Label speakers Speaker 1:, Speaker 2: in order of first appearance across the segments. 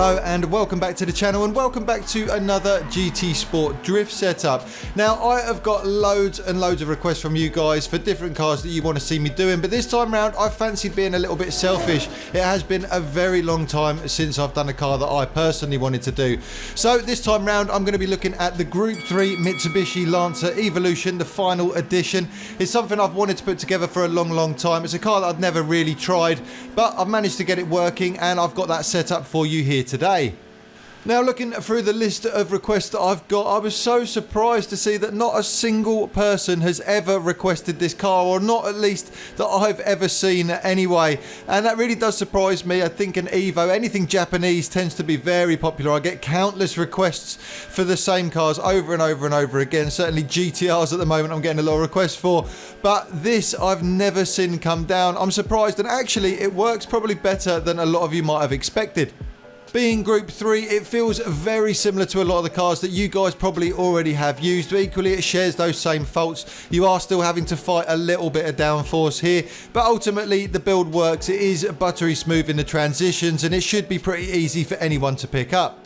Speaker 1: Hello and welcome back to the channel, and welcome back to another GT Sport drift setup. Now, I have got loads and loads of requests from you guys for different cars that you want to see me doing, but this time round I fancied being a little bit selfish. It has been a very long time since I've done a car that I personally wanted to do. So this time round I'm going to be looking at the Group 3 Mitsubishi Lancer Evolution, the final edition. It's something I've wanted to put together for a long time. It's a car that I've never really tried, but I've managed to get it working and I've got that set up for you here today. Now, looking through the list of requests that I've got, I was so surprised to see that not a single person has ever requested this car, or not at least that I've ever seen anyway. And that really does surprise me. I think an Evo, anything Japanese, tends to be very popular. I get countless requests for the same cars over and over and over again. Certainly GTRs at the moment I'm getting a lot of requests for, but this I've never seen come down. I'm surprised, and actually it works probably better than a lot of you might have expected. Being Group 3, it feels very similar to a lot of the cars that you guys probably already have used, but equally it shares those same faults. You are still having to fight a little bit of downforce here, but ultimately the build works. It is buttery smooth in the transitions and it should be pretty easy for anyone to pick up.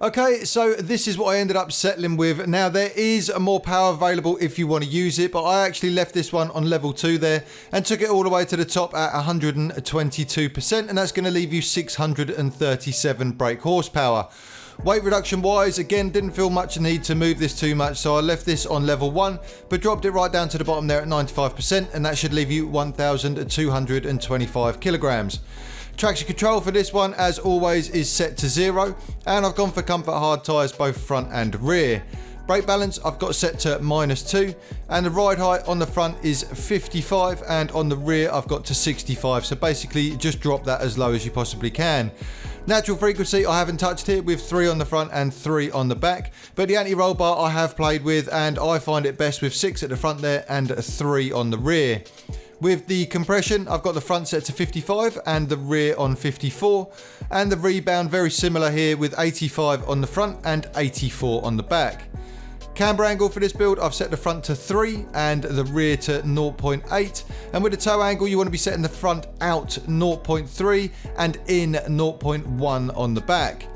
Speaker 1: Okay, so this is what I ended up settling with. Now, there is more power available if you want to use it, but I actually left this one on level 2 there and took it all the way to the top at 122%, and that's going to leave you 637 brake horsepower. Weight reduction wise, again, didn't feel much need to move this too much, so I left this on level 1, but dropped it right down to the bottom there at 95%, and that should leave you 1,225 kilograms. Traction control for this one, as always, is set to 0, and I've gone for comfort hard tyres both front and rear. Brake balance I've got set to -2, and the ride height on the front is 55, and on the rear I've got to 65, so basically just drop that as low as you possibly can. Natural frequency I haven't touched here, with 3 on the front and 3 on the back, but the anti-roll bar I have played with, and I find it best with 6 at the front there and 3 on the rear. With the compression, I've got the front set to 55 and the rear on 54, and the rebound very similar here with 85 on the front and 84 on the back. Camber angle for this build, I've set the front to 3 and the rear to 0.8, and with the toe angle you want to be setting the front out 0.3 and in 0.1 on the back.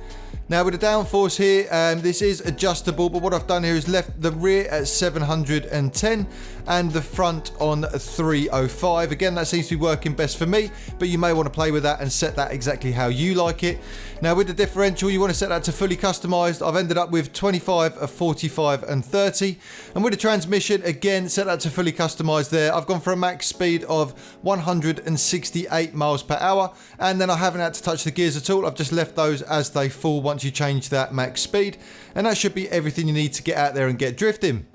Speaker 1: Now, with the downforce here, this is adjustable, but what I've done here is left the rear at 710 and the front on 305. Again, that seems to be working best for me, but you may want to play with that and set that exactly how you like it. Now, with the differential, you want to set that to fully customized. I've ended up with 25, 45 and 30. And with the transmission, again, set that to fully customized there. I've gone for a max speed of 168 miles per hour, and then I haven't had to touch the gears at all. I've just left those as they fall once you change that max speed, and that should be everything you need to get out there and get drifting.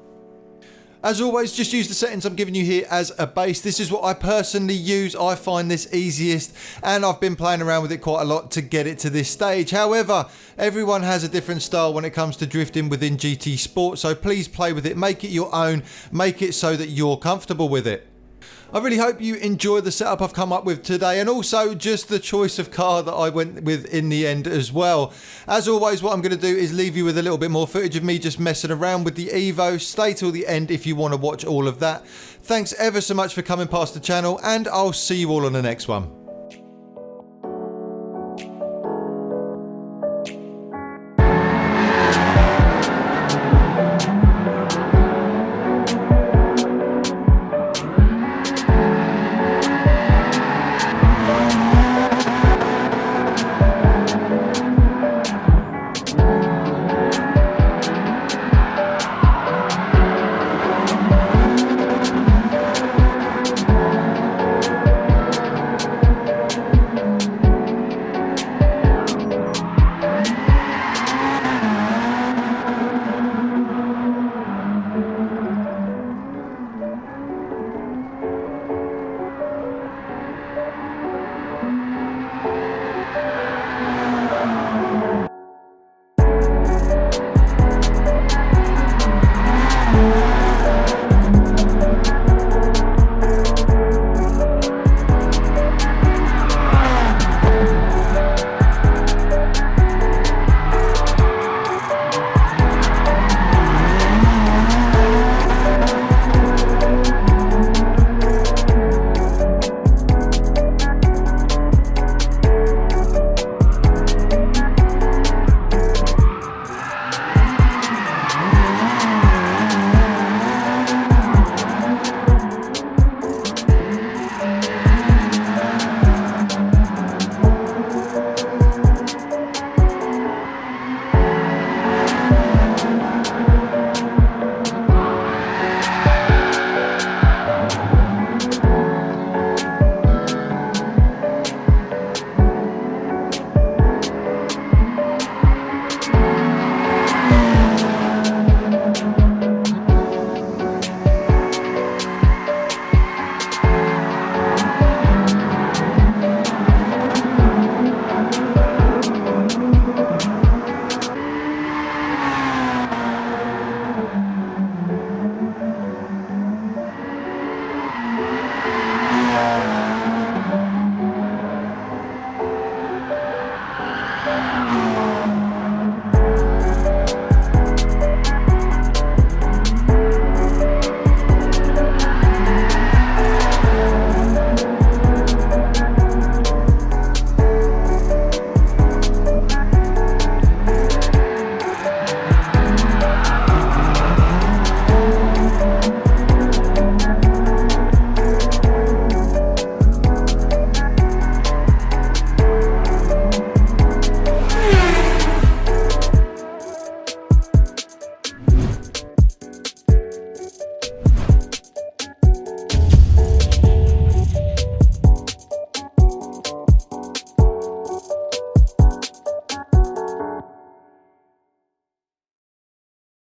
Speaker 1: As always, just use the settings I'm giving you here as a base. This is what I personally use. I find this easiest, and I've been playing around with it quite a lot to get it to this stage. However, everyone has a different style when it comes to drifting within GT Sport, so please play with it, make it your own, make it so that you're comfortable with it. I really hope you enjoy the setup I've come up with today, and also just the choice of car that I went with in the end as well. As always, what I'm going to do is leave you with a little bit more footage of me just messing around with the Evo. Stay till the end if you want to watch all of that. Thanks ever so much for coming past the channel, and I'll see you all on the next one.